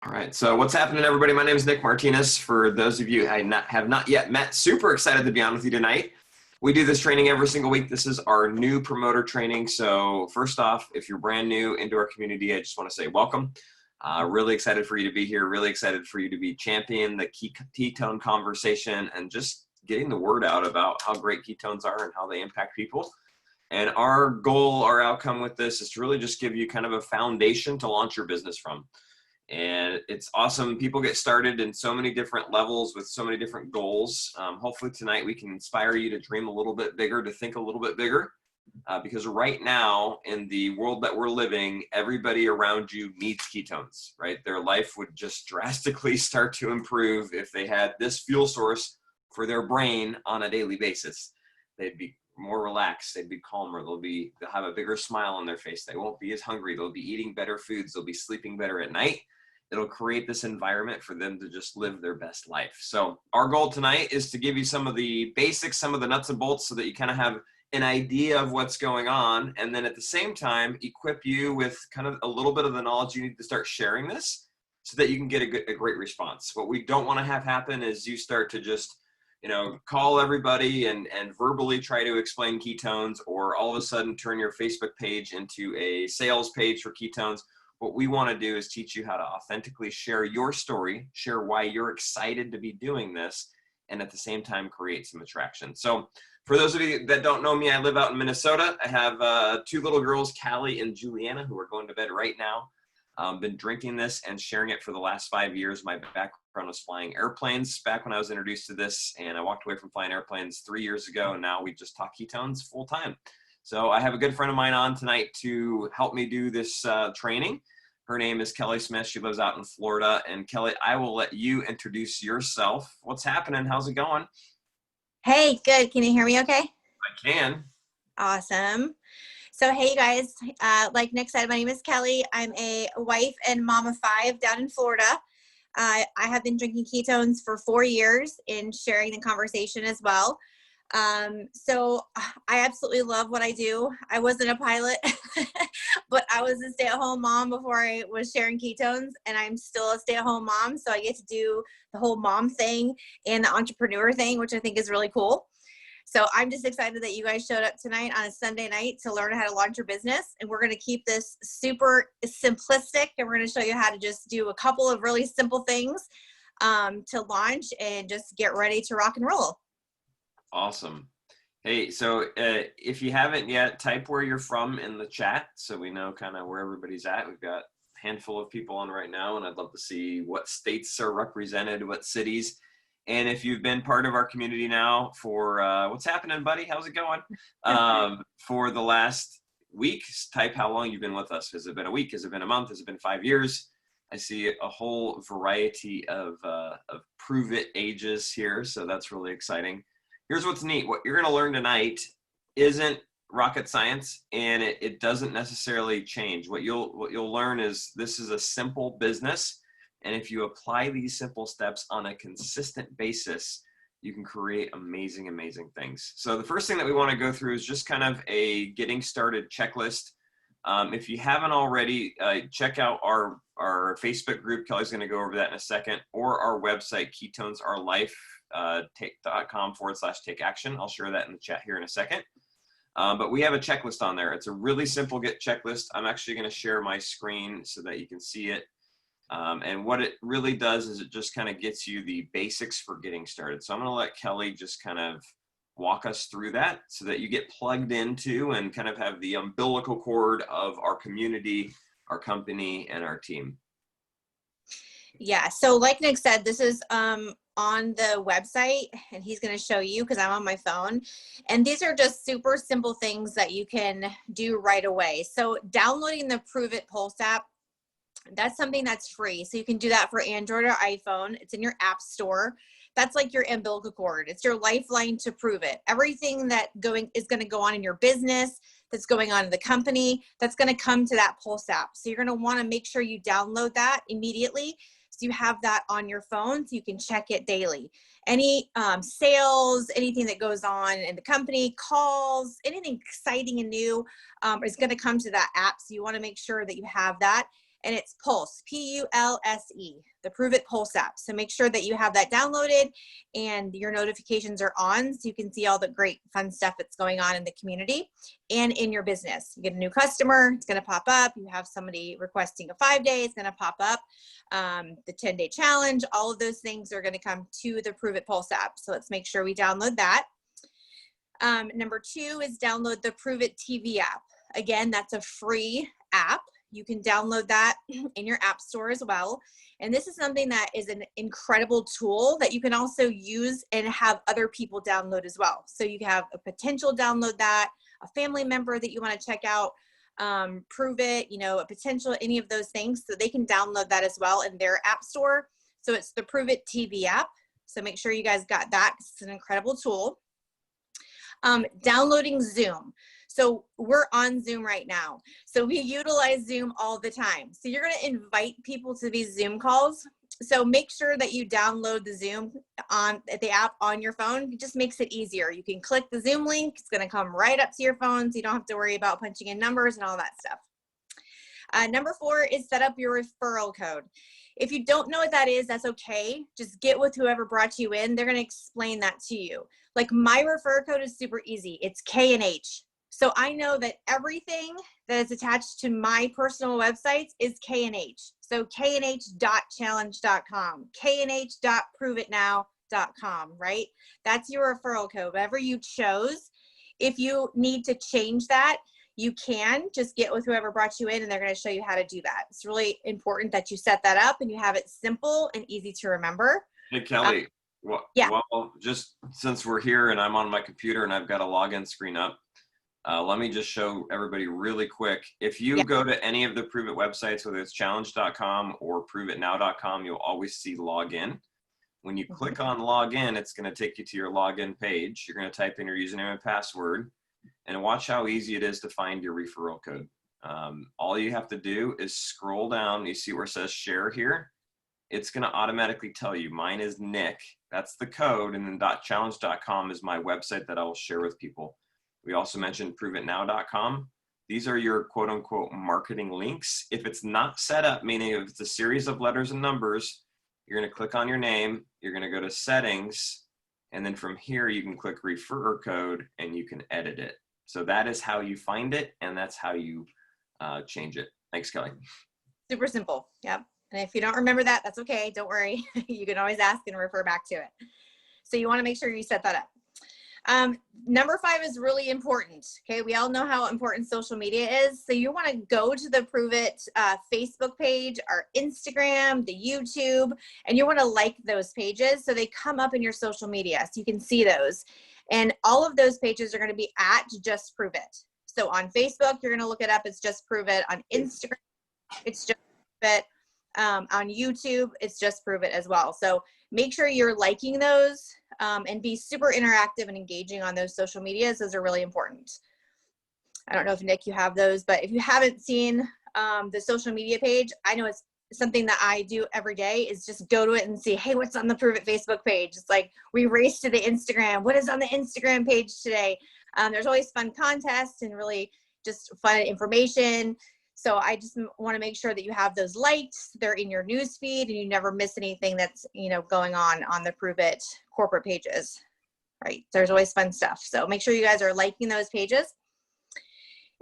All right, so what's happening, everybody? My name is Nick Martinez. For those of you I have not yet met, super excited to be on with you tonight. We do this training every single week. This is our new promoter training. So first off, if you're brand new into our community, I just want to say welcome. Really excited for you to be here. Really excited for you to be championing the ketone conversation and just getting the word out about how great ketones are and how they impact people. And our goal, our outcome with this is to really just give you kind of a foundation to launch your business from. And it's awesome. People get started in so many different levels with so many different goals. Hopefully tonight we can inspire you to dream a little bit bigger, to think a little bit bigger. Because right now in the world that we're living, everybody around you needs ketones, right? Their life would just drastically start to improve if they had this fuel source for their brain on a daily basis. They'd be more relaxed, they'd be calmer, they'll have a bigger smile on their face, they won't be as hungry, they'll be eating better foods, they'll be sleeping better at night. It'll create this environment for them to just live their best life. So our goal tonight is to give you some of the basics, some of the nuts and bolts so that you kind of have an idea of what's going on, and then at the same time equip you with kind of a little bit of the knowledge you need to start sharing this so that you can get a great response. What we don't want to have happen is you start to just call everybody and verbally try to explain ketones, or all of a sudden turn your Facebook page into a sales page for ketones. What we want to do is teach you how to authentically share your story, share why you're excited to be doing this, and at the same time create some attraction. So for those of you that don't know me, I live out in Minnesota. I have two little girls, Callie and Juliana, who are going to bed right now. Been drinking this and sharing it for the last 5 years. My background was flying airplanes back when I was introduced to this, and I walked away from flying airplanes 3 years ago, and now we just talk ketones full time. So I have a good friend of mine on tonight to help me do this training. Her name is Kelly Smith. She lives out in Florida. And Kelly, I will let you introduce yourself. What's happening? How's it going? Hey, good. Can you hear me okay? I can. Awesome. So, hey, you guys, like Nick said, my name is Kelly. I'm a wife and mom of 5 down in Florida. I have been drinking ketones for 4 years and sharing the conversation as well. So I absolutely love what I do. I wasn't a pilot, but I was a stay-at-home mom before I was sharing ketones, and I'm still a stay-at-home mom. So I get to do the whole mom thing and the entrepreneur thing, which I think is really cool. So I'm just excited that you guys showed up tonight on a Sunday night to learn how to launch your business. And we're going to keep this super simplistic, and we're going to show you how to just do a couple of really simple things to launch and just get ready to rock and roll. Awesome. Hey, so if you haven't yet, type where you're from in the chat so we know kind of where everybody's at. We've got a handful of people on right now, and I'd love to see what states are represented, what cities. And if you've been part of our community now for, what's happening, buddy? How's it going? For the last week, type how long you've been with us. Has it been a week? Has it been a month? Has it been 5 years? I see a whole variety of Pruvit ages here, so that's really exciting. Here's what's neat. What you're going to learn tonight isn't rocket science, and it doesn't necessarily change. What you'll learn is this is a simple business, and if you apply these simple steps on a consistent basis, you can create amazing, amazing things. So the first thing that we want to go through is just kind of a getting started checklist. If you haven't already, check out our Facebook group. Kelly's going to go over that in a second, or our website, ketonesaurelife.com/take action. I'll share that in the chat here in a second. But we have a checklist on there. It's a really simple get checklist. I'm actually going to share my screen so that you can see it. And what it really does is it just kind of gets you the basics for getting started. So I'm going to let Kelly just kind of walk us through that so that you get plugged into and kind of have the umbilical cord of our community, our company, and our team. Yeah, so like Nick said, this is on the website, and he's going to show you because I'm on my phone. And these are just super simple things that you can do right away. So downloading the Pruvit Pulse app, that's something that's free. So you can do that for Android or iPhone. It's in your app store. That's like your umbilical cord. It's your lifeline to Pruvit. Everything that is going to go on in your business, that's going on in the company, that's going to come to that Pulse app. So you're going to want to make sure you download that immediately, so you have that on your phone so you can check it daily. Any sales, anything that goes on in the company, calls, anything exciting and new is going to come to that app. So you want to make sure that you have that. and it's Pulse, P-U-L-S-E, the Pruvit Pulse app. So make sure that you have that downloaded and your notifications are on so you can see all the great fun stuff that's going on in the community and in your business. You get a new customer, it's gonna pop up. You have somebody requesting a 5-day, it's gonna pop up. The 10-day challenge, all of those things are gonna come to the Pruvit Pulse app. So let's make sure we download that. Number 2 is download the Pruvit TV app. Again, that's a free app. You can download that in your app store as well. And this is something that is an incredible tool that you can also use and have other people download as well. So you can have a potential download that, a family member that you want to check out, Pruvit, you know, a potential, any of those things. So they can download that as well in their app store. So it's the Pruvit TV app. So make sure you guys got that. It's an incredible tool. Downloading Zoom. So we're on Zoom right now. So we utilize Zoom all the time. So you're going to invite people to these Zoom calls. So make sure that you download the Zoom on the app on your phone. It just makes it easier. You can click the Zoom link. It's going to come right up to your phone. So you don't have to worry about punching in numbers and all that stuff. Number 4 is set up your referral code. If you don't know what that is, that's okay. Just get with whoever brought you in. They're going to explain that to you. Like my referral code is super easy. It's K&H. So I know that everything that is attached to my personal websites is K&H. So knh.challenge.com, knh.pruvitnow.com, right? That's your referral code, whatever you chose. If you need to change that, you can just get with whoever brought you in and they're going to show you how to do that. It's really important that you set that up and you have it simple and easy to remember. Hey, Kelly, well, just since we're here and I'm on my computer and I've got a login screen up, let me just show everybody really quick. If you go to any of the Pruvit websites, whether it's challenge.com or pruvitnow.com, you'll always see login. When you click on login, it's going to take you to your login page. You're going to type in your username and password and watch how easy it is to find your referral code. All you have to do is scroll down. You see where it says share here. It's going to automatically tell you mine is Nick. That's the code. And then .challenge.com is my website that I will share with people. We also mentioned pruvitnow.com. These are your quote unquote marketing links. If it's not set up, meaning if it's a series of letters and numbers, you're going to click on your name, you're going to go to settings, and then from here you can click referrer code and you can edit it. So that is how you find it and that's how you change it. Thanks, Kelly. Super simple. Yep. And if you don't remember that, that's okay. Don't worry. You can always ask and refer back to it. So you want to make sure you set that up. Number 5 is really important. Okay. We all know how important social media is. So you want to go to the Pruvit Facebook page, our Instagram, the YouTube, and you want to like those pages. So they come up in your social media. So you can see those. And all of those pages are going to be at Just Pruvit. So on Facebook, you're going to look it up. It's Just Pruvit. On Instagram, it's Just Pruvit. On YouTube, it's Just Pruvit as well. So make sure you're liking those and be super interactive and engaging on those social medias. Those are really important. I don't know if Nick, you have those, but if you haven't seen the social media page, I know it's something that I do every day is just go to it and see, hey, what's on the Pruvit Facebook page? It's like we race to the Instagram. What is on the Instagram page today? There's always fun contests and really just fun information. So I just want to make sure that you have those liked, they're in your news feed, and you never miss anything that's, you know, going on the Pruvit corporate pages, right? There's always fun stuff. So make sure you guys are liking those pages.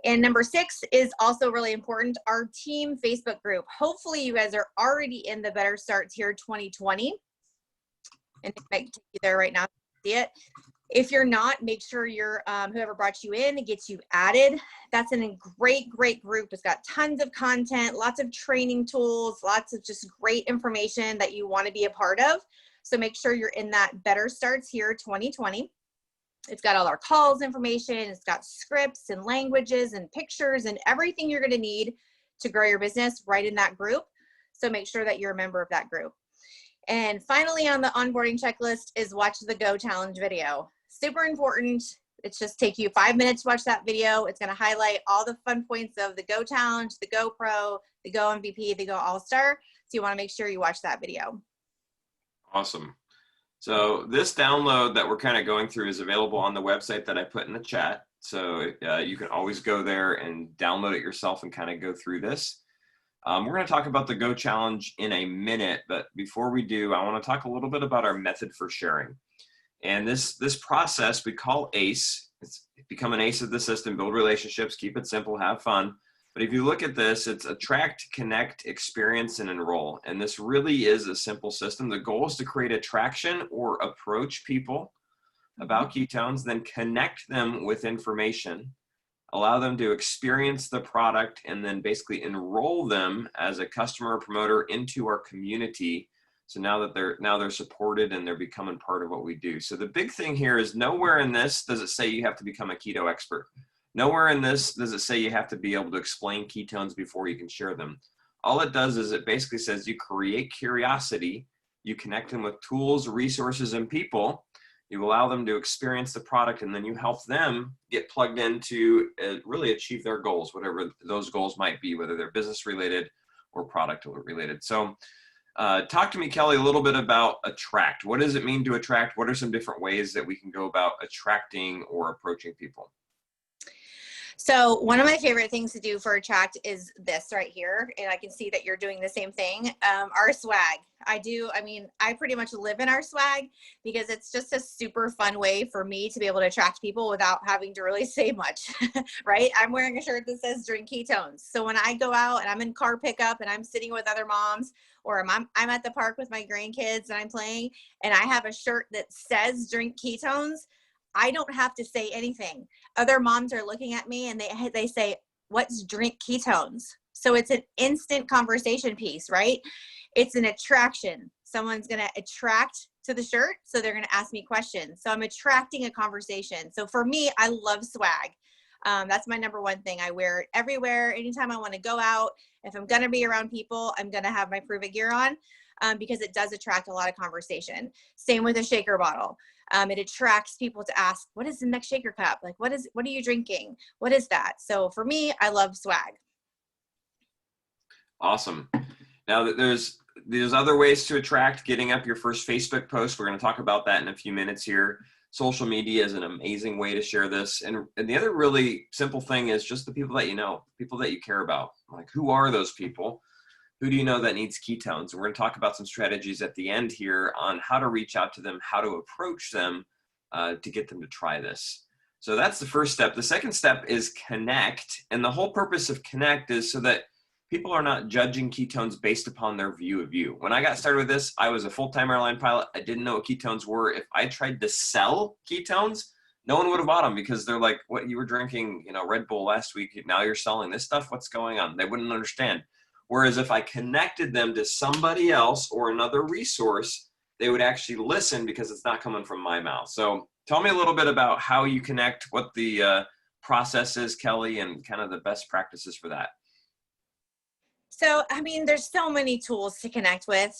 And number 6 is also really important, our team Facebook group. Hopefully you guys are already in the Better Starts Here 2020. And it might take you there right now to see it. If you're not, make sure you're whoever brought you in, it gets you added. That's a great, great group. It's got tons of content, lots of training tools, lots of just great information that you want to be a part of. So make sure you're in that Better Starts Here 2020. It's got all our calls information. It's got scripts and languages and pictures and everything you're going to need to grow your business right in that group. So make sure that you're a member of that group. And finally, on the onboarding checklist is watch the Go Challenge video. Super important. It's just take you 5 minutes to watch that video. It's going to highlight all the fun points of the Go Challenge, the Go Pro, the Go MVP, the Go All-Star. So you want to make sure you watch that video. Awesome. So this download that we're kind of going through is available on the website that I put in the chat. So you can always go there and download it yourself and kind of go through this. We're going to talk about the Go Challenge in a minute, but before we do, I want to talk a little bit about our method for sharing. And this process we call ACE. It's become an ACE of the system: build relationships, keep it simple, have fun. But if you look at this, it's attract, connect, experience, and enroll. And this really is a simple system. The goal is to create attraction or approach people about ketones, then connect them with information, allow them to experience the product, and then basically enroll them as a customer or promoter into our community. So now they're supported and they're becoming part of what we do. So the big thing here is nowhere in this does it say you have to become a keto expert. Nowhere in this does it say you have to be able to explain ketones before you can share them. All it does is it basically says you create curiosity, you connect them with tools, resources, and people. You allow them to experience the product, and then you help them get plugged in to really achieve their goals, whatever those goals might be, whether they're business related or product related. So talk to me, Kelly, a little bit about attract. What does it mean to attract? What are some different ways that we can go about attracting or approaching people? So one of my favorite things to do for attract is this right here. And I can see that you're doing the same thing. Our swag. I pretty much live in our swag because it's just a super fun way for me to be able to attract people without having to really say much, right? I'm wearing a shirt that says drink ketones. So when I go out and I'm in car pickup and I'm sitting with other moms, or I'm at the park with my grandkids and I'm playing and I have a shirt that says drink ketones, I don't have to say anything. Other moms are looking at me and they say, what's drink ketones? So it's an instant conversation piece, right? It's an attraction. Someone's going to attract to the shirt, so they're going to ask me questions. So I'm attracting a conversation. So for me, I love swag. That's my number one thing. I wear it everywhere. Anytime I want to go out, if I'm going to be around people, I'm going to have my Pruvit gear on because it does attract a lot of conversation. Same with a shaker bottle. It attracts people to ask, what is the next shaker cup? Like, what are you drinking? What is that? So for me, I love swag. Awesome. Now there's other ways to attract. Getting up your first Facebook post. We're going to talk about that in a few minutes here. Social media is an amazing way to share this. And the other really simple thing is just the people that you know, people that you care about. Like, who are those people? Who do you know that needs ketones? And we're going to talk about some strategies at the end here on how to reach out to them, how to approach them to get them to try this. So that's the first step. The second step is connect. And the whole purpose of connect is so that people are not judging ketones based upon their view of you. When I got started with this, I was a full-time airline pilot. I didn't know what ketones were. If I tried to sell ketones, no one would have bought them because they're like, what, you were drinking, Red Bull last week. Now you're selling this stuff. What's going on? They wouldn't understand. Whereas if I connected them to somebody else or another resource, they would actually listen because it's not coming from my mouth. So tell me a little bit about how you connect, what the process is, Kelly, and kind of the best practices for that. So, there's so many tools to connect with.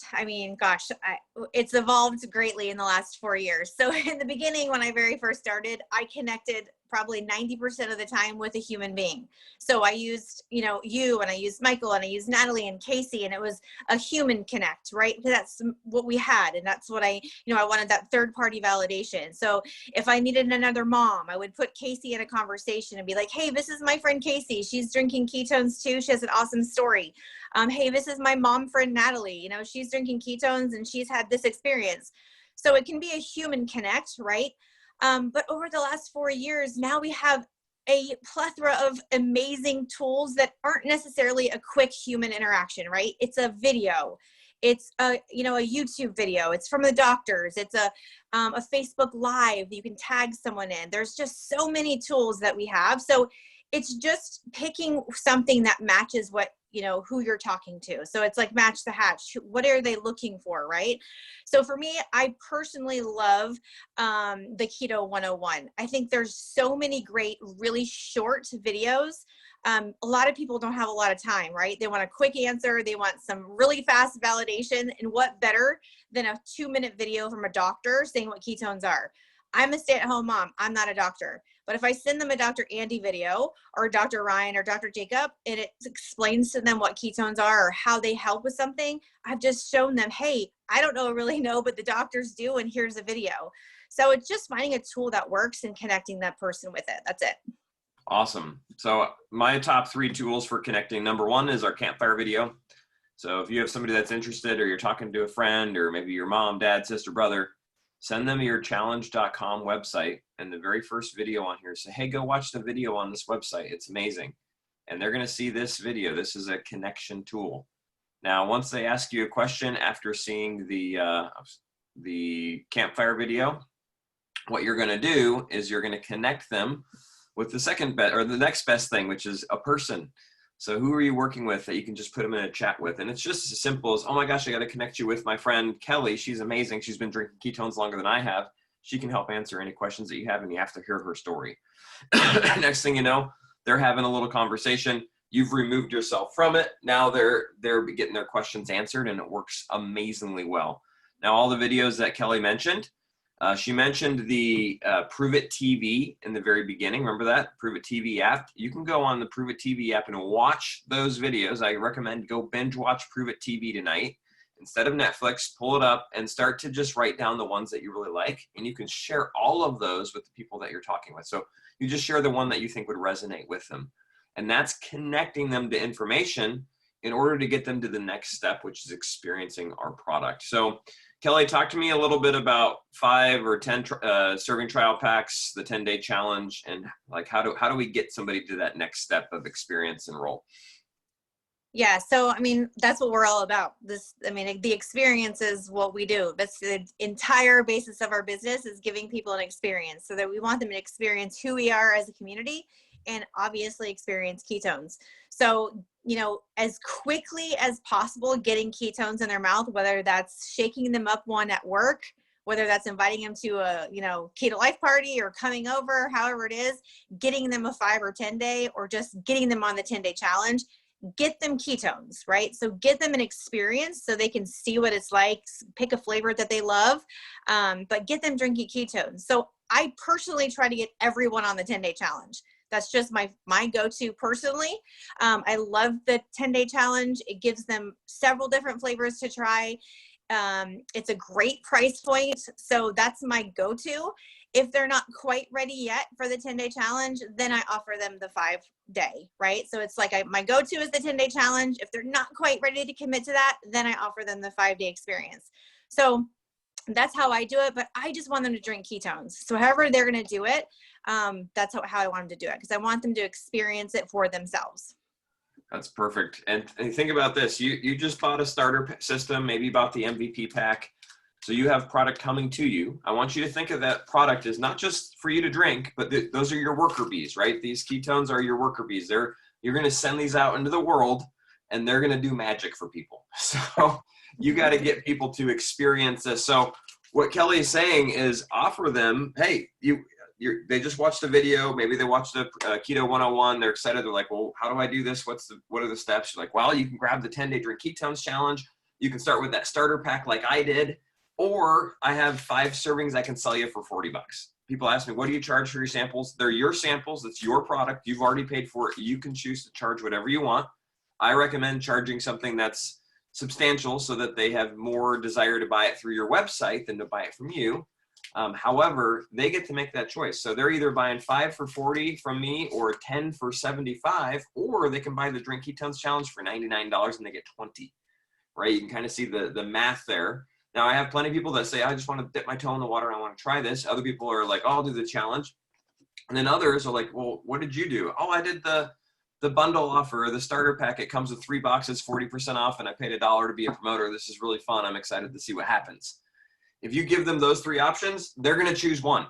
It's evolved greatly in the last 4 years. So in the beginning, when I very first started, I connected probably 90% of the time with a human being. So I used, you, and I used Michael, and I used Natalie and Casey, and it was a human connect, right? Because that's what we had. And that's what I wanted, that third party validation. So if I needed another mom, I would put Casey in a conversation and be like, hey, this is my friend Casey. She's drinking ketones too. She has an awesome story. Hey, this is my mom friend Natalie. She's drinking ketones and she's had this experience. So it can be a human connect, right? But over the last 4 years, now we have a plethora of amazing tools that aren't necessarily a quick human interaction, right? It's a video. It's a YouTube video. It's from the doctors. It's a Facebook Live. You can tag someone in. There's just so many tools that we have. So it's just picking something that matches what, who you're talking to. So it's like match the hatch. What are they looking for, right? So for me, I personally love the Keto 101. I think there's so many great, really short videos. A lot of people don't have a lot of time, right? They want a quick answer. They want some really fast validation. And what better than a 2-minute video from a doctor saying what ketones are? I'm a stay-at-home mom. I'm not a doctor. But if I send them a Dr. Andy video or Dr. Ryan or Dr. Jacob, and it explains to them what ketones are or how they help with something, I've just shown them, hey, I don't really know, but the doctors do, and here's a video. So it's just finding a tool that works and connecting that person with it. That's it. Awesome. So my top 3 tools for connecting, number 1 is our Campfire video. So if you have somebody that's interested, or you're talking to a friend, or maybe your mom, dad, sister, brother, send them your challenge.com website, and the very first video on here, say, hey, go watch the video on this website. It's amazing. And they're going to see this video. This is a connection tool. Now, once they ask you a question after seeing the Campfire video, what you're going to do is you're going to connect them with the second best, or the next best thing, which is a person. So who are you working with that you can just put them in a chat with? And it's just as simple as, oh my gosh, I got to connect you with my friend Kelly. She's amazing. She's been drinking ketones longer than I have. She can help answer any questions that you have, and you have to hear her story. Next thing you know, they're having a little conversation. You've removed yourself from it. Now they're getting their questions answered, and it works amazingly well. Now, all the videos that Kelly mentioned, she mentioned the Pruvit TV in the very beginning. Remember that Pruvit TV app? You can go on the Pruvit TV app and watch those videos. I recommend go binge watch Pruvit TV tonight. Instead of Netflix, pull it up and start to just write down the ones that you really like. And you can share all of those with the people that you're talking with. So you just share the one that you think would resonate with them. And that's connecting them to information in order to get them to the next step, which is experiencing our product. So Kelly, talk to me a little bit about 5 or 10 serving trial packs, the 10-day challenge, and like how do we get somebody to that next step of experience and roll? Yeah, so I mean, that's what we're all about. The experience is what we do. That's the entire basis of our business, is giving people an experience, so that we want them to experience who we are as a community, and obviously experience ketones. So, as quickly as possible, getting ketones in their mouth, whether that's shaking them up one at work, whether that's inviting them to a, keto life party, or coming over, however it is, getting them a 5 or 10 day, or just getting them on the 10-day challenge, get them ketones, right? So get them an experience so they can see what it's like, pick a flavor that they love, but get them drinking ketones. So I personally try to get everyone on the 10-day challenge. That's just my go-to personally. I love the 10-day challenge. It gives them several different flavors to try. It's a great price point. So that's my go-to. If they're not quite ready yet for the 10-day challenge, then I offer them the 5-day, right? So it's like my go-to is the 10-day challenge. If they're not quite ready to commit to that, then I offer them the 5-day experience. So that's how I do it, but I just want them to drink ketones. So however they're going to do it, that's how I want them to do it, because I want them to experience it for themselves. That's perfect. And think about this. You just bought a starter system, maybe bought the MVP pack. So you have product coming to you. I want you to think of that product as not just for you to drink, but those are your worker bees, right? These ketones are your worker bees. You're going to send these out into the world, and they're going to do magic for people. So you got to get people to experience this. So what Kelly is saying is offer them, hey, they just watched a video. Maybe they watched a Keto 101. They're excited. They're like, well, how do I do this? What are the steps? You're like, well, you can grab the 10-day drink ketones challenge. You can start with that starter pack like I did. Or I have 5 servings I can sell you for $40. People ask me, what do you charge for your samples? They're your samples. It's your product. You've already paid for it. You can choose to charge whatever you want. I recommend charging something that's substantial so that they have more desire to buy it through your website than to buy it from you. However, they get to make that choice. So they're either buying 5 for $40 from me, or 10 for $75, or they can buy the Drink Ketones Challenge for $99 and they get 20, right? You can kind of see the math there. Now, I have plenty of people that say, I just want to dip my toe in the water. I want to try this. Other people are like, oh, I'll do the challenge. And then others are like, well, what did you do? Oh, I did the bundle offer, the starter pack. It comes with 3 boxes, 40% off, and I paid $1 to be a promoter. This is really fun. I'm excited to see what happens. If you give them those 3 options, they're going to choose one,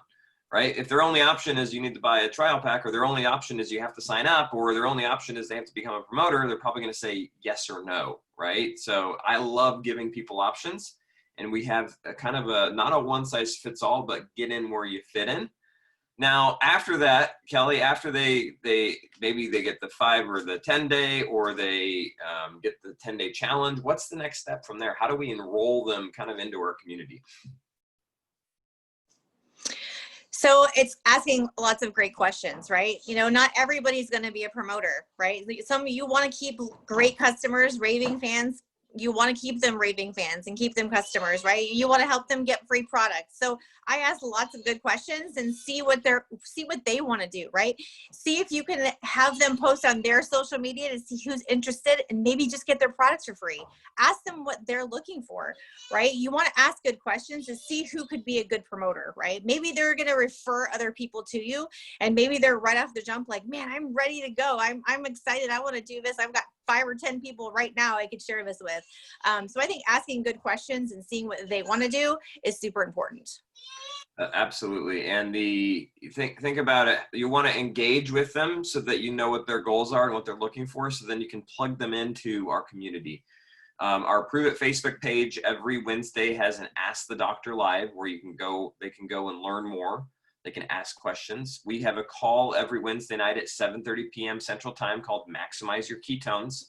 right? If their only option is you need to buy a trial pack, or their only option is you have to sign up, or their only option is they have to become a promoter, they're probably going to say yes or no, right? So I love giving people options. And we have a kind of not a one size fits all, but get in where you fit in. Now, after that, Kelly, after they maybe they get the 5 or the 10-day, or they get the 10-day challenge, what's the next step from there? How do we enroll them kind of into our community? So it's asking lots of great questions, right? Not everybody's going to be a promoter, right? Some of you want to keep great customers, raving fans. you want to keep them raving fans and keep them customers, right? You want to help them get free products. So I ask lots of good questions and see what they want to do, right? See if you can have them post on their social media to see who's interested and maybe just get their products for free. Ask them what they're looking for, right? You want to ask good questions to see who could be a good promoter, right? Maybe they're going to refer other people to you, and maybe they're right off the jump like, man, I'm ready to go. I'm excited. I want to do this. I've got 5 or 10 people right now I could share this with. So I think asking good questions and seeing what they want to do is super important. Absolutely. And think about it. You want to engage with them so that you know what their goals are and what they're looking for, so then you can plug them into our community. Our Pruvit Facebook page every Wednesday has an Ask the Doctor Live where they can go and learn more. They can ask questions. We have a call every Wednesday night at 7:30 p.m. Central Time called Maximize Your Ketones.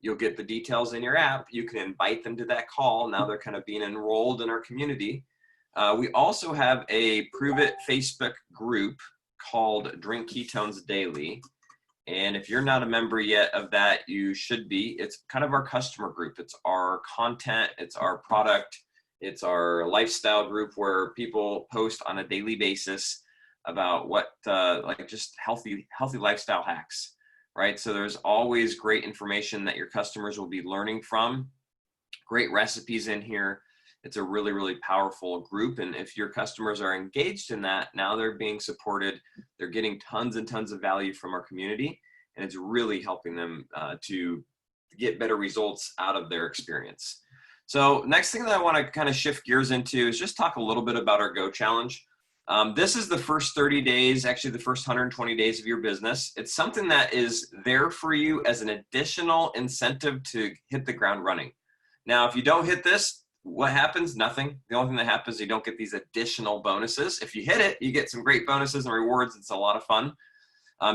You'll get the details in your app. You can invite them to that call. Now they're kind of being enrolled in our community. We also have a Pruvit Facebook group called Drink Ketones Daily. And if you're not a member yet of that, you should be. It's kind of our customer group. It's our content. It's our product. It's our lifestyle group where people post on a daily basis about what, like just healthy lifestyle hacks, right? So there's always great information that your customers will be learning from, great recipes in here. It's a really, really powerful group. And if your customers are engaged in that, now they're being supported. They're getting tons and tons of value from our community. And it's really helping them to get better results out of their experience. So next thing that I want to kind of shift gears into is just talk a little bit about our Go Challenge. This is the first 30 days, actually the first 120 days of your business. It's something that is there for you as an additional incentive to hit the ground running. Now, if you don't hit this, what happens? Nothing. The only thing that happens is you don't get these additional bonuses. If you hit it, you get some great bonuses and rewards. It's a lot of fun.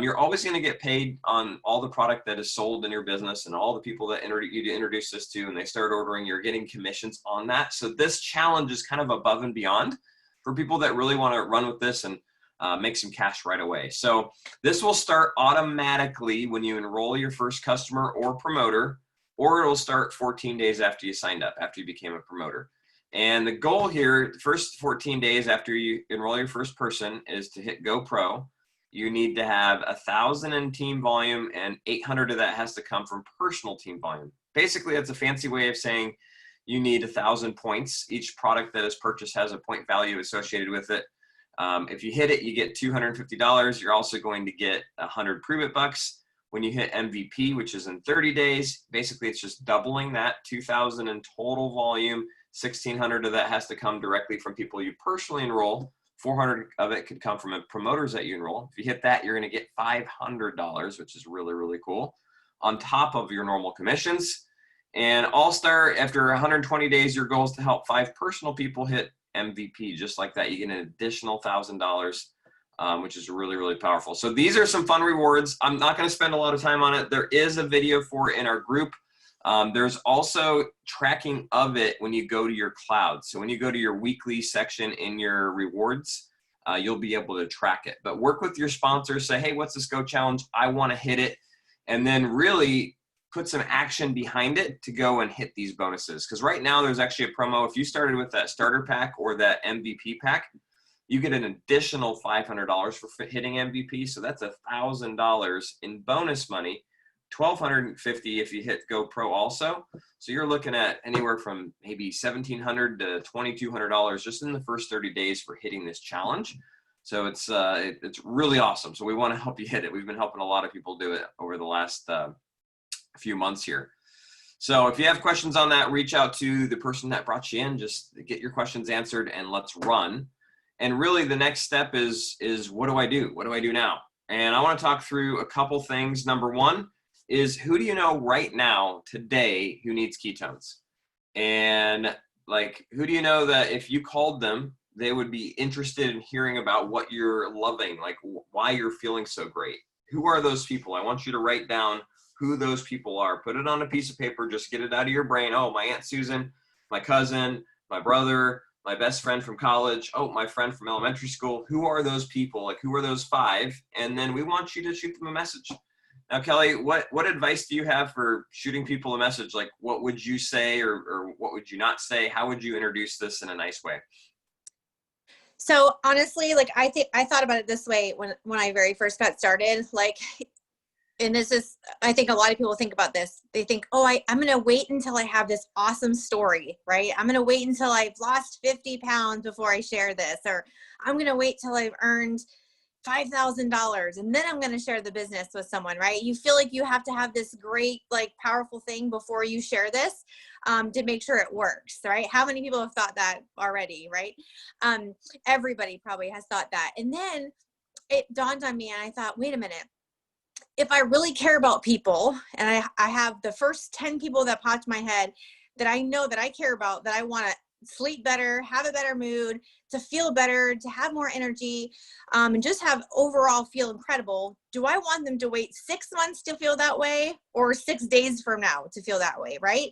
You're always going to get paid on all the product that is sold in your business and all the people that you introduce this to, and they start ordering, you're getting commissions on that. So this challenge is kind of above and beyond for people that really want to run with this and make some cash right away. So this will start automatically when you enroll your first customer or promoter, or it'll start 14 days after you signed up, after you became a promoter. And the goal here, the first 14 days after you enroll your first person, is to hit Go Pro. You need to have 1,000 in team volume, and 800 of that has to come from personal team volume. Basically, that's a fancy way of saying you need 1,000 points. Each product that is purchased has a point value associated with it. If you hit it, you get $250. You're also going to get 100 Pruvit bucks. When you hit MVP, which is in 30 days, basically it's just doubling that 2,000 in total volume. 1,600 of that has to come directly from people you personally enroll. 400 of it could come from promoters that you enroll. If you hit that, you're going to get $500, which is really, really cool, on top of your normal commissions. And All-Star, after 120 days, your goal is to help 5 personal people hit MVP. Just like that, you get an additional $1,000, which is really, really powerful. So these are some fun rewards. I'm not going to spend a lot of time on it. There is a video for it in our group. There's also tracking of it when you go to your cloud. So when you go to your weekly section in your rewards, you'll be able to track it. But work with your sponsors, say, hey, what's this Go Challenge? I want to hit it. And then really put some action behind it to go and hit these bonuses. Because right now there's actually a promo. If you started with that starter pack or that MVP pack, you get an additional $500 for hitting MVP. So that's $1,000 in bonus money. $1,250 if you hit Go Pro also. So you're looking at anywhere from maybe $1,700 to $2,200 just in the first 30 days for hitting this challenge. So it's really awesome. So we want to help you hit it. We've been helping a lot of people do it over the last few months here. So if you have questions on that, reach out to the person that brought you in. Just get your questions answered and let's run. And really the next step is what do I do? What do I do now? And I want to talk through a couple things. Number one is, who do you know right now today who needs ketones? And like, who do you know that if you called them, they would be interested in hearing about what you're loving, like why you're feeling so great? Who are those people? I want you to write down who those people are. Put it on a piece of paper, just get it out of your brain. Oh, my Aunt Susan, my cousin, my brother, my best friend from college, oh, my friend from elementary school. Who are those people? Like, who are those 5? And then we want you to shoot them a message. Now, Kelly, what advice do you have for shooting people a message? Like, what would you say, or what would you not say? How would you introduce this in a nice way? So honestly, like I thought about it this way when I very first got started, like, and this is, I think a lot of people think about this. They think, oh, I'm going to wait until I have this awesome story, right? I'm going to wait until I've lost 50 pounds before I share this, or I'm going to wait till I've earned $5,000 and then I'm going to share the business with someone, right? You feel like you have to have this great, like, powerful thing before you share this to make sure it works, right? How many people have thought that already, right? Everybody probably has thought that. And then it dawned on me and I thought, wait a minute. If I really care about people and I have the first 10 people that popped in my head that I know that I care about, that I want to sleep better, have a better mood, to feel better, to have more energy, and just have overall feel incredible. Do I want them to wait 6 months to feel that way or 6 days from now to feel that way, right?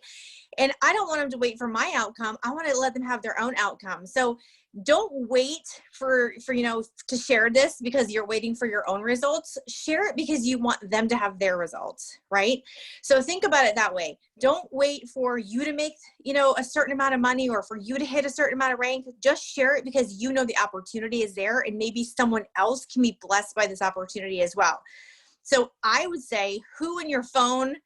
And I don't want them to wait for my outcome. I want to let them have their own outcome. So don't wait for to share this because you're waiting for your own results. Share it because you want them to have their results, right? So think about it that way. Don't wait for you to make a certain amount of money or for you to hit a certain amount of rank. Just share it because you know the opportunity is there and maybe someone else can be blessed by this opportunity as well. So I would say, who in your phone,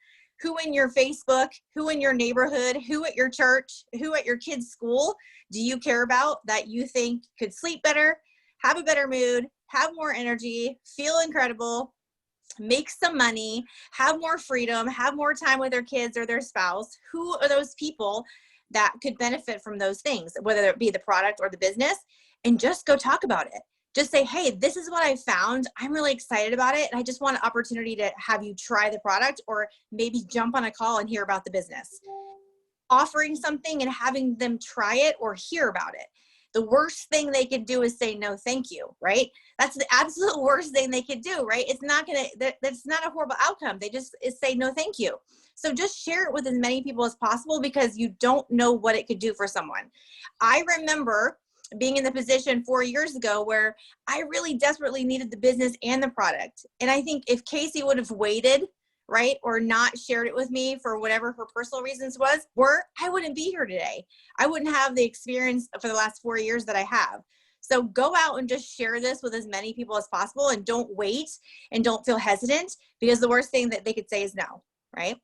who in your Facebook, who in your neighborhood, who at your church, who at your kid's school do you care about that you think could sleep better, have a better mood, have more energy, feel incredible, make some money, have more freedom, have more time with their kids or their spouse? Who are those people that could benefit from those things, whether it be the product or the business? And just go talk about it. Just say, hey, this is what I found. I'm really excited about it. And I just want an opportunity to have you try the product or maybe jump on a call and hear about the business. Offering something and having them try it or hear about it. The worst thing they could do is say, no, thank you, right? That's the absolute worst thing they could do, right? It's not that's not a horrible outcome. They just say, no, thank you. So just share it with as many people as possible because you don't know what it could do for someone. I remember being in the position 4 years ago where I really desperately needed the business and the product. And I think if Casey would have waited, right, or not shared it with me for whatever her personal reasons were, I wouldn't be here today. I wouldn't have the experience for the last 4 years that I have. So go out and just share this with as many people as possible and don't wait and don't feel hesitant because the worst thing that they could say is no, right?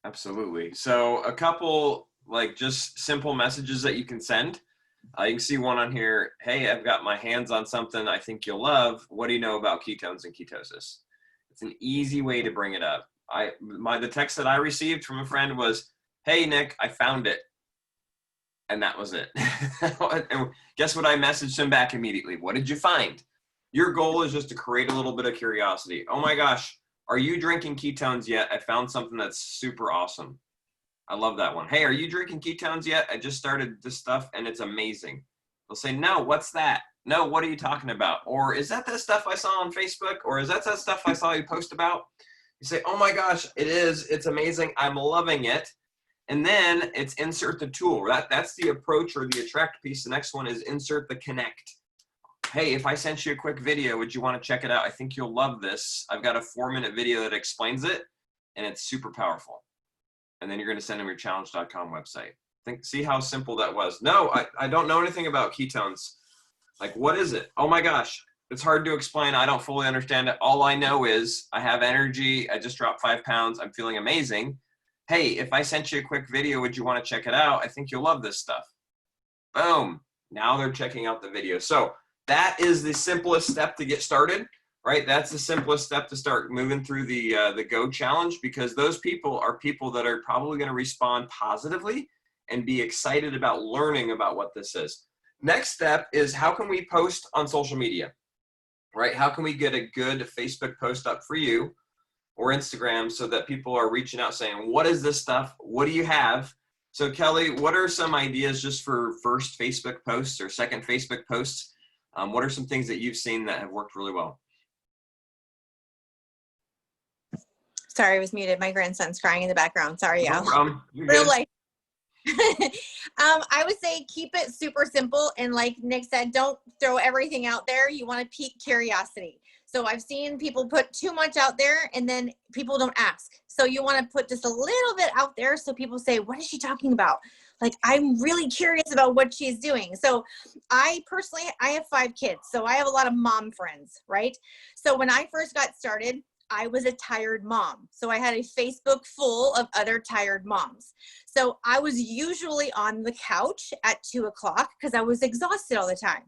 Absolutely. So a couple like just simple messages that you can send. You can see one on here. Hey, I've got my hands on something I think you'll love. What do you know about ketones and ketosis? It's an easy way to bring it up. The text that I received from a friend was, hey, Nick, I found it. And that was it. And guess what? I messaged him back immediately. What did you find? Your goal is just to create a little bit of curiosity. Oh my gosh, are you drinking ketones yet? I found something that's super awesome. I love that one. Hey, are you drinking ketones yet? I just started this stuff and it's amazing. They'll say, no, what's that? No, what are you talking about? Or is that the stuff I saw on Facebook? Or is that stuff I saw you post about? You say, oh my gosh, it is. It's amazing. I'm loving it. And then it's insert the tool. That's the approach or the attract piece. The next one is insert the connect. Hey, if I sent you a quick video, would you want to check it out? I think you'll love this. I've got a 4-minute video that explains it, and it's super powerful. And then you're going to send them your challenge.com website. See how simple that was. No, I don't know anything about ketones. Like, what is it? Oh my gosh, it's hard to explain. I don't fully understand it. All I know is I have energy. I just dropped 5 pounds. I'm feeling amazing. Hey, if I sent you a quick video, would you want to check it out? I think you'll love this stuff. Boom. Now they're checking out the video. So that is the simplest step to get started, right? That's the simplest step to start moving through the Go challenge, because those people are people that are probably going to respond positively and be excited about learning about what this is. Next step is, how can we post on social media, right? How can we get a good Facebook post up for you or Instagram so that people are reaching out saying, what is this stuff? What do you have? So Kelly, what are some ideas just for first Facebook posts or second Facebook posts? What are some things that you've seen that have worked really well? Sorry, I was muted. My grandson's crying in the background. Sorry, y'all. No problem. You're Real good. life. I would say keep it super simple. And like Nick said, don't throw everything out there. You want to pique curiosity. So I've seen people put too much out there and then people don't ask. So you want to put just a little bit out there so people say, what is she talking about? Like, I'm really curious about what she's doing. So I personally, I have 5 kids, so I have a lot of mom friends, right? So when I first got started, I was a tired mom. So I had a Facebook full of other tired moms. So I was usually on the couch at 2 o'clock because I was exhausted all the time.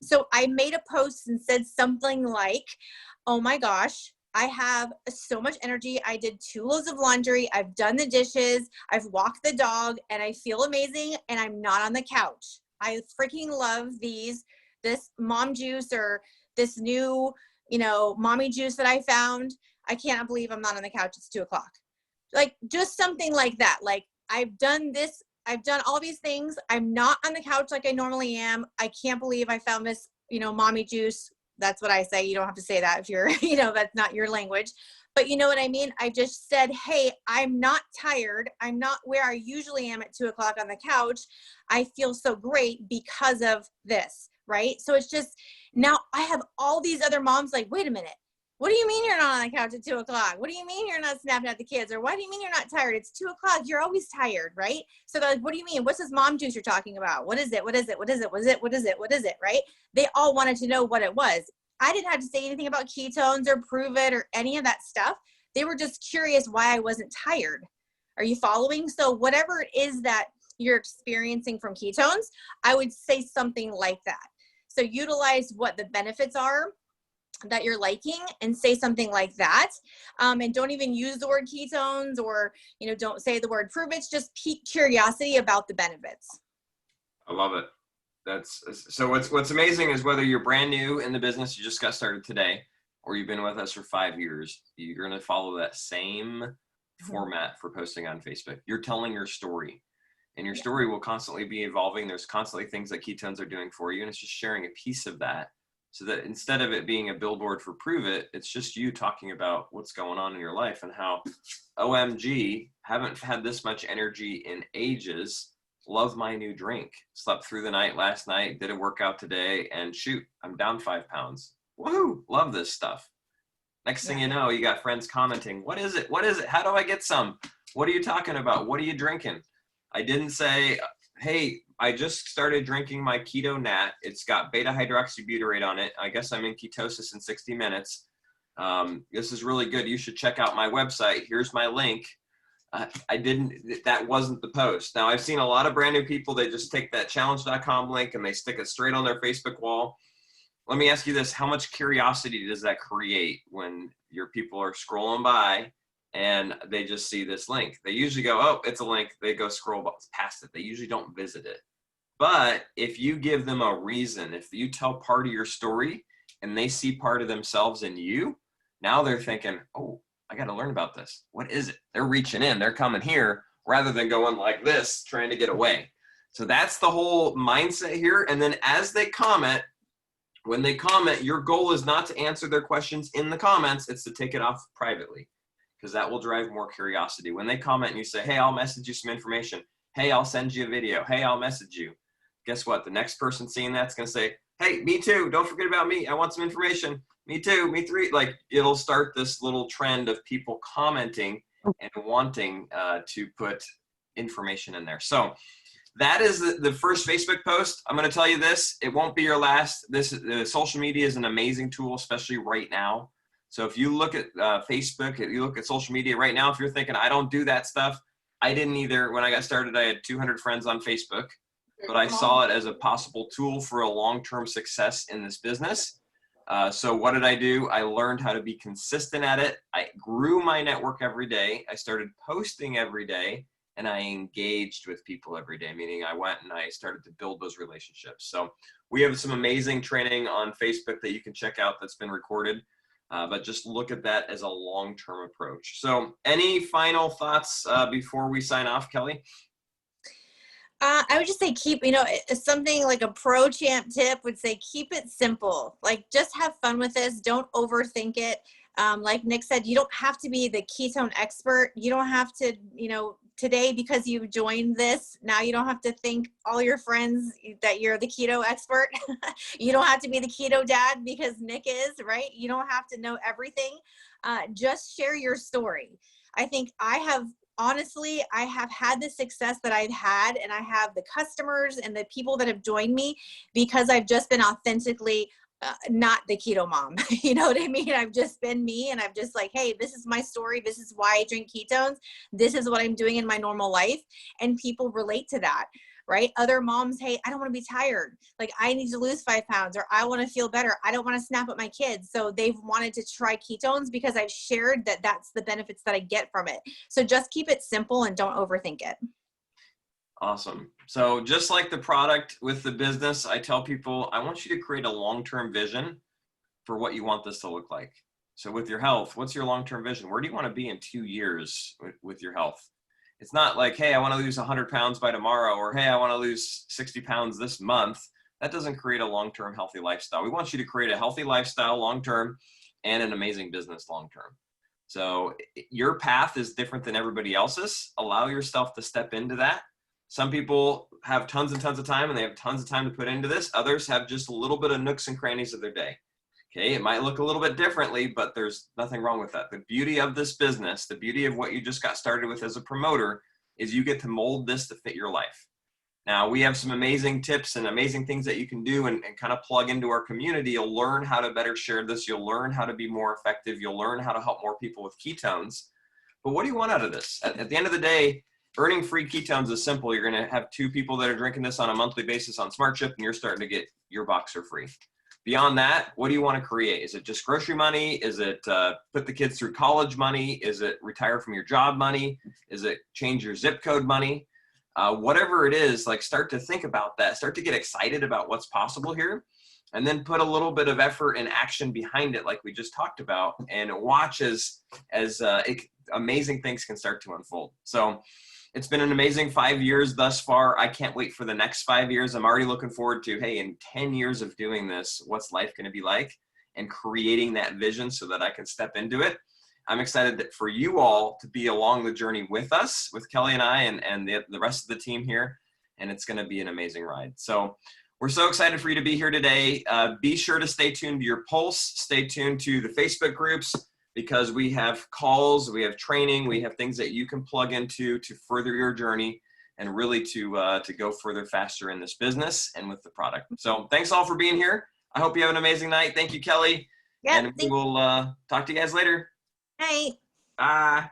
So I made a post and said something like, oh my gosh, I have so much energy. I did 2 loads of laundry. I've done the dishes. I've walked the dog and I feel amazing and I'm not on the couch. I freaking love this mom juice or this new, mommy juice that I found. I can't believe I'm not on the couch. It's 2 o'clock. Like just something like that. Like I've done this. I've done all these things. I'm not on the couch like I normally am. I can't believe I found this, mommy juice. That's what I say. You don't have to say that if you're, that's not your language. But you know what I mean? I just said, hey, I'm not tired. I'm not where I usually am at 2 o'clock on the couch. I feel so great because of this, right? So it's just, now I have all these other moms like, wait a minute. What do you mean you're not on the couch at 2 o'clock? What do you mean you're not snapping at the kids? Or why do you mean you're not tired? It's 2 o'clock. You're always tired, right? So they're like, what do you mean? What's this mom juice you're talking about? What is it? What is it? What is it? What is it? What is it? What is it? Right? They all wanted to know what it was. I didn't have to say anything about ketones or Pruvit or any of that stuff. They were just curious why I wasn't tired. Are you following? So whatever it is that you're experiencing from ketones, I would say something like that. So utilize what the benefits are that you're liking and say something like that. And don't even use the word ketones or, don't say the word Pruvit. Just pique curiosity about the benefits. I love it. That's so what's amazing is whether you're brand new in the business, you just got started today, or you've been with us for 5 years, you're going to follow that same format for posting on Facebook. You're telling your story, and your story will constantly be evolving. There's constantly things that ketones are doing for you, and it's just sharing a piece of that, so that instead of it being a billboard for Pruvit, it's just you talking about what's going on in your life and how, OMG, haven't had this much energy in ages. Love my new drink. Slept through the night last night, did a workout today, and shoot, I'm down 5 pounds. Woohoo, love this stuff. Next thing you know, you got friends commenting, what is it? What is it? How do I get some? What are you talking about? What are you drinking? I didn't say, hey, I just started drinking my Keto Nat. It's got beta hydroxybutyrate on it. I guess I'm in ketosis in 60 minutes. This is really good. You should check out my website. Here's my link. That wasn't the post. Now I've seen a lot of brand new people, they just take that challenge.com link and they stick it straight on their Facebook wall. Let me ask you this, how much curiosity does that create when your people are scrolling by and they just see this link? They usually go, oh, it's a link. They go scroll past it. They usually don't visit it. But if you give them a reason, if you tell part of your story and they see part of themselves in you, now they're thinking, oh, I got to learn about this. What is it? They're reaching in, they're coming here rather than going like this, trying to get away. So that's the whole mindset here. And then as they comment, when they comment, your goal is not to answer their questions in the comments, it's to take it off privately, because that will drive more curiosity. When they comment and you say, hey, I'll message you some information. Hey, I'll send you a video. Hey, I'll message you. Guess what? The next person seeing that's going to say, hey, me too. Don't forget about me. I want some information. Me too. Me three. Like, it'll start this little trend of people commenting and wanting to put information in there. So that is the first Facebook post. I'm going to tell you this. It won't be your last. Social media is an amazing tool, especially right now. So if you look at Facebook, if you look at social media right now, if you're thinking, I don't do that stuff, I didn't either. When I got started, I had 200 friends on Facebook, but I saw it as a possible tool for a long-term success in this business. So what did I do? I learned how to be consistent at it. I grew my network every day. I started posting every day, and I engaged with people every day, meaning I went and I started to build those relationships. So we have some amazing training on Facebook that you can check out that's been recorded, but just look at that as a long-term approach. So any final thoughts before we sign off, Kelly? I would just say something like a pro champ tip would say, keep it simple. Like, just have fun with this. Don't overthink it. Like Nick said, you don't have to be the ketone expert. You don't have to, today, because you've joined this, now you don't have to think all your friends that you're the keto expert. You don't have to be the keto dad because Nick is, right? You don't have to know everything. Just share your story. I think honestly, I have had the success that I've had, and I have the customers and the people that have joined me because I've just been authentically not the keto mom. You know what I mean? I've just been me, and I've just like, hey, this is my story. This is why I drink ketones. This is what I'm doing in my normal life. And people relate to that, right? Other moms, hey, I don't want to be tired. Like, I need to lose 5 pounds, or I want to feel better. I don't want to snap at my kids. So they've wanted to try ketones because I've shared that that's the benefits that I get from it. So just keep it simple and don't overthink it. Awesome. So just like the product with the business, I tell people, I want you to create a long-term vision for what you want this to look like. So with your health, what's your long-term vision? Where do you want to be in 2 years with your health? It's not like, hey, I want to lose 100 pounds by tomorrow, or hey, I want to lose 60 pounds this month. That doesn't create a long-term healthy lifestyle. We want you to create a healthy lifestyle long-term and an amazing business long-term. So your path is different than everybody else's. Allow yourself to step into that. Some people have tons and tons of time, and they have tons of time to put into this. Others have just a little bit of nooks and crannies of their day. Okay, it might look a little bit differently, but there's nothing wrong with that. The beauty of this business, the beauty of what you just got started with as a promoter, is you get to mold this to fit your life. Now, we have some amazing tips and amazing things that you can do and kind of plug into our community. You'll learn how to better share this. You'll learn how to be more effective. You'll learn how to help more people with ketones. But what do you want out of this? At the end of the day, earning free ketones is simple. You're going to have 2 people that are drinking this on a monthly basis on SmartShip, and you're starting to get your box for free. Beyond that, what do you want to create? Is it just grocery money? Is it put the kids through college money? Is it retire from your job money? Is it change your zip code money? Whatever it is, like, start to think about that. Start to get excited about what's possible here, and then put a little bit of effort and action behind it, like we just talked about, and watch as amazing things can start to unfold. So it's been an amazing 5 years thus far. I can't wait for the next 5 years. I'm already looking forward to, hey, in 10 years of doing this, what's life going to be like, and creating that vision so that I can step into it. I'm excited for you all to be along the journey with us, with Kelly and I, and the rest of the team here. And it's going to be an amazing ride. So we're so excited for you to be here today. Be sure to stay tuned to your Pulse. Stay tuned to the Facebook groups, because we have calls, we have training, we have things that you can plug into to further your journey and really to go further faster in this business and with the product. So thanks all for being here. I hope you have an amazing night. Thank you, Kelly. Yeah, and we will talk to you guys later. Night. Bye.